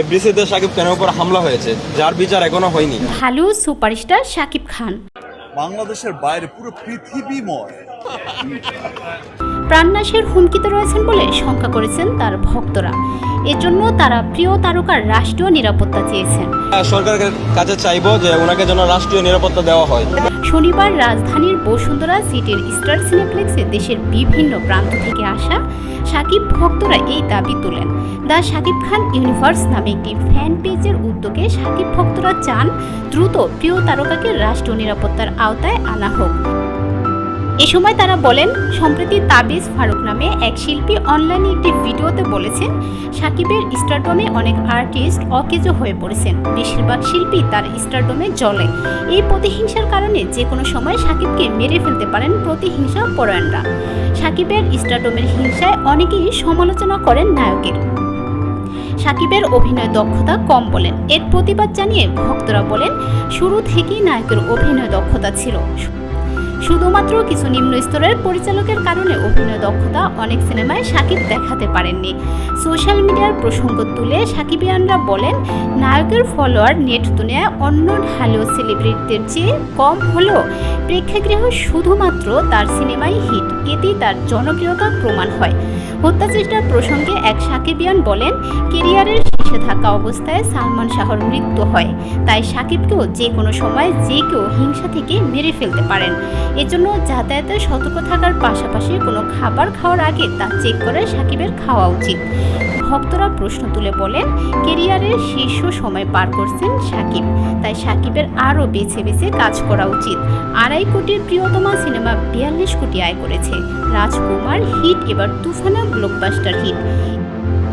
এফডিসিতে শাকিব খানের উপর হামলা হয়েছে, যার বিচার এখনো হয়নি। ভালো সুপারস্টার শাকিব খান বাংলাদেশের বাইরে পুরো পৃথিবীময় প্রাণনাশের হুমকিতে রয়েছেন বলে শঙ্কা করেছেন তার ভক্তরা। এজন্য তারা প্রিয় তারকার রাষ্ট্রীয় নিরাপত্তা চেয়েছেন। সরকারের কাছে চাইবো যে ওনাকে যেন রাষ্ট্রীয় নিরাপত্তা দেওয়া হয়। শনিবার রাজধানীর বসুন্ধরা সিটির স্টার সিনেপ্লেক্সে দেশের বিভিন্ন প্রান্ত থেকে আসা শাকিব ভক্তরা এই দাবি তোলেন। দ্য শাকিব খান ইউনিভার্স নামে একটি ফ্যান পেজের উদ্যোগে শাকিব ভক্তরা চান দ্রুত প্রিয় তারকাকে রাষ্ট্রীয় নিরাপত্তার আওতায় আনা হোক। এ সময় তারা বলেন, সম্প্রতি তাবিজ ফারুক নামে এক শিল্পী অনলাইনে একটি ভিডিওতে বলেছেন শাকিবের স্টারডমে অনেক আর্টিস্ট অকেজো হয়ে পড়েছেন, বেশিরভাগ শিল্পী তার স্টারডমে জ্বলে। এই প্রতিহিংসার কারণে যে কোনো সময় শাকিবকে মেরে ফেলতে পারেন প্রতিহিংসা পরায়ণরা। শাকিবের স্টারডমের হিংসায় অনেকেই সমালোচনা করেন নায়কের। শাকিবের অভিনয় দক্ষতা কম বলেন। এর প্রতিবাদ জানিয়ে ভক্তরা বলেন, শুরু থেকেই নায়কের অভিনয় দক্ষতা ছিল, শুধুমাত্র কিছু নিম্ন স্তরের পরিচালকের কারণে অভিনয় দক্ষতা অনেক সিনেমায় শাকিব দেখাতে পারেননি। সোশ্যাল মিডিয়ার প্রসঙ্গ তুলে শাকিবিয়ানরা বলেন, নায়কের ফলোয়ার নেট দুনিয়ায় অন্য ঢালীয় সেলিব্রিটিদের চেয়ে কম হলেও প্রেক্ষাগৃহে শুধুমাত্র তার সিনেমাই হিট, এতেই তার জনপ্রিয়তা প্রমাণ হয়। হত্যাচেষ্টার প্রসঙ্গে এক শাকিবিয়ান বলেন, কেরিয়ারের শীর্ষে থাকা অবস্থায় সালমান শাহর মৃত্যু হয়, তাই শাকিবকেও যে কোনো সময় যে কেউ হিংসা থেকে মেরে ফেলতে পারেন। এজন্য যাতায়াতে সতর্ক থাকার পাশাপাশি কোনো খাবার খাওয়ার আগে তা চেক করে শাকিবের খাওয়া উচিত। ভক্তরা প্রশ্ন তুলে বলেন, কেরিয়ারের শীর্ষ সময় পার করছেন শাকিব, তাই শাকিবের আরও বেছে বেছে কাজ করা উচিত। 2.5 কোটির প্রিয়তমা সিনেমা 42 কোটি আয় করেছে। রাজকুমার হিট, এবার তুফানা ব্লকবাস্টার হিট।